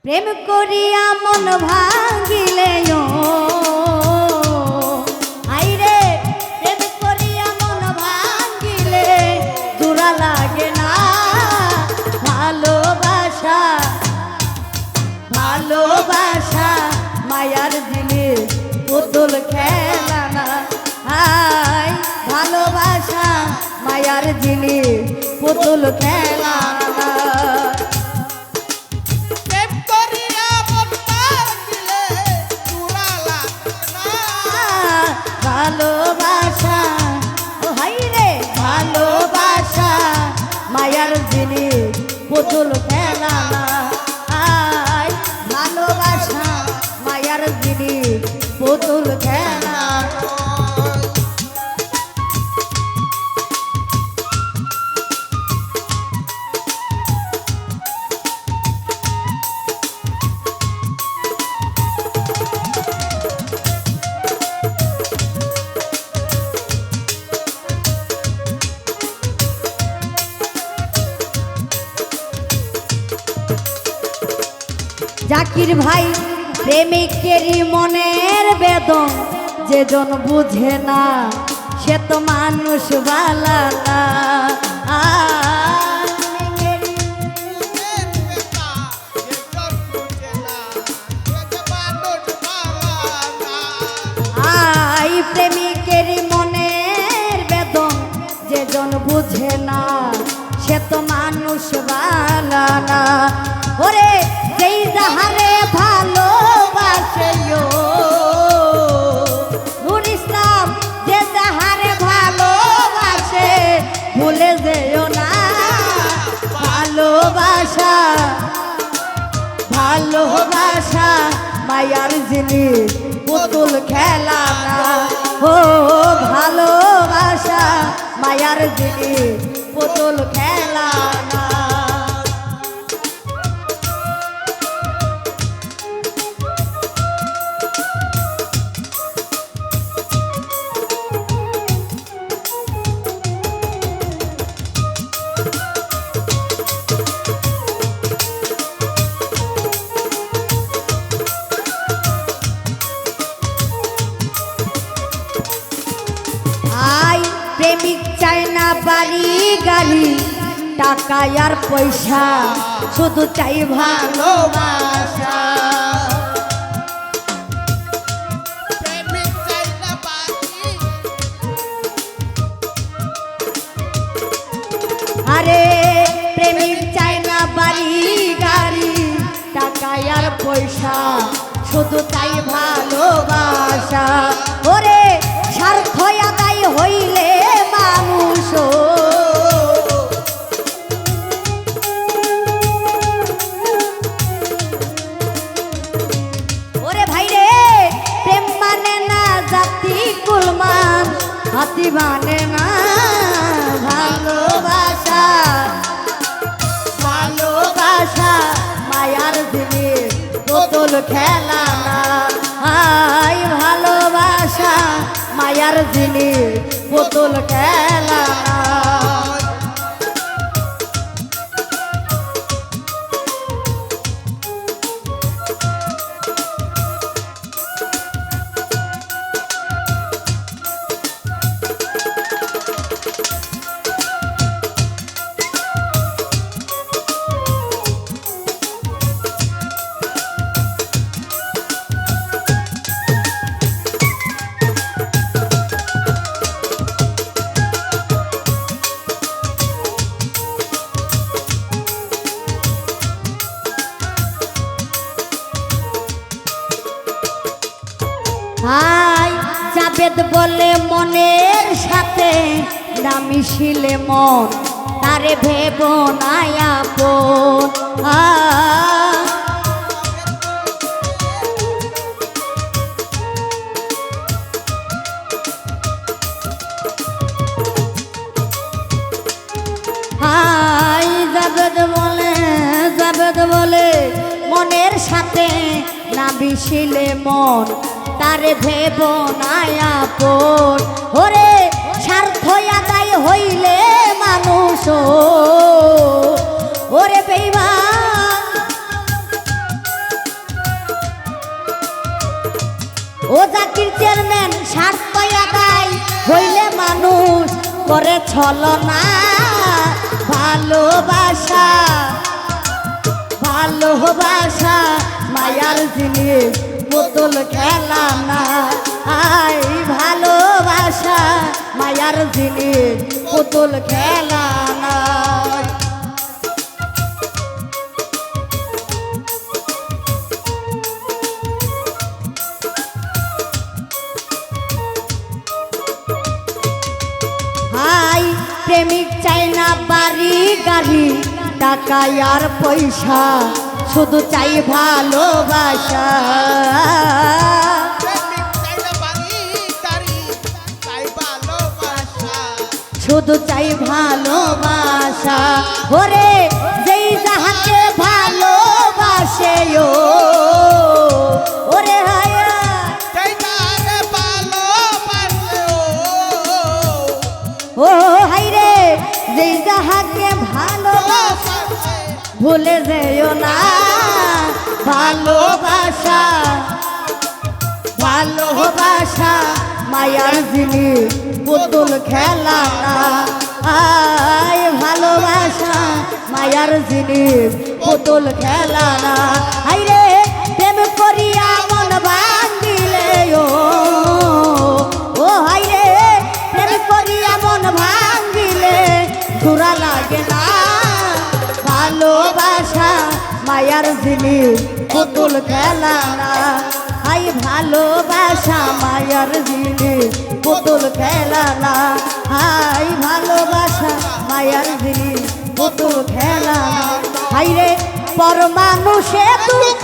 প্রেম করিয়া মন ভাঙিলে আইরে প্রেম করিয়া মন ভাঙিলে জোড়া লাগে না ভালোবাসা ভালোবাসা মায়ার জিনিস পুতুল খেলা না হাই ভালোবাসা মায়ার জিনিস পুতুল খেলা না ভালোবাসা ও হাই রে ভালোবাসা মায়ার জিনিস পুতুল খেলা না আই ভালোবাসা মায়ার জিনিস পুতুল খেলা জাকির ভাই প্রেমিকেরই মনের বেদন যেজন বুঝে না সে তো মানুষ বালা না আই প্রেমিকেরই মনের বেদন যেজন বুঝে না সে তো মানুষ বালা না ওরে যেই যাহারে ভালোবাসে নূর ইসলাম যে যাহারে ভালোবাসে ভুলে যেও না ভালোবাসা ভালোবাসা মায়ার জিনিস পুতুল খেলা না ও ভালোবাসা মায়ার জিনিস পুতুল খেলা না প্রেমিক চাই না বাড়ি গাড়ি টাকা আর পয়সা শুধু চাই ভালোবাসা আরে প্রেমিক চাই না বাড়ি গাড়ি টাকা আর পয়সা শুধু চাই ভালোবাসা ওরে স্বার্থ আদায় হইলে মানুষ ওরে ভাই রে প্রেম মানে না জাতি কুলমান হাতি মানে না ভালোবাসা ভালোবাসা মায়ার জিনিস পুতুল খেলা না হাই ভালোবাসা মায়ার জিনিস পুতুল খেলা না হাই জাবেদ বলে মনের সাথে না মিশিলে মন তারে ভেব না আপন হাই জাবেদ বলে মনের সাথে না মিশিলে মন তারে ভেব না আপন ওরে স্বার্থ আদায় হইলে মানুষ ওরে বেঈমান ও জাকির চেয়ারম্যান স্বার্থ আদায় হইলে মানুষ করে ছলনা ভালোবাসা ভালোবাসা মায়ার জিনিস পুতুল খেলা না আই ভালোবাসা মায়ার জিনিস পুতুল খেলা না হাই প্রেমিক চাই না বাড়ি গাড়ি টাকা আর পয়সা শুধু চাই ভালোবাসা শুধু চাই ভালোবাসা ওরে যেই যাহাকে ভালোবাসে ওরে হায়া ও হাইরে যেই যাহাকে ভালোবাসে ভুলে যেও না ভালোবাসা ভালোবাসা মায়ার জিনিস পুতুল খেলা না আয় ভালোবাসা মায়ার জিনিস পুতুল খেলা না হাইরে প্রেম করিয়া মন ভাঙিলে ও হাইরে প্রেম করিয়া মন ভাঙিলে সুরা লাগে না ভালোবাসা মায়ার জিনিস পুতুল খেলা না আই ভালোবাসা মায়ার জিনিস পুতুল খেলা না আই ভালোবাসা মায়ার জিনিস পুতুল খেলা না হাইরে পর মানুষে দুঃখ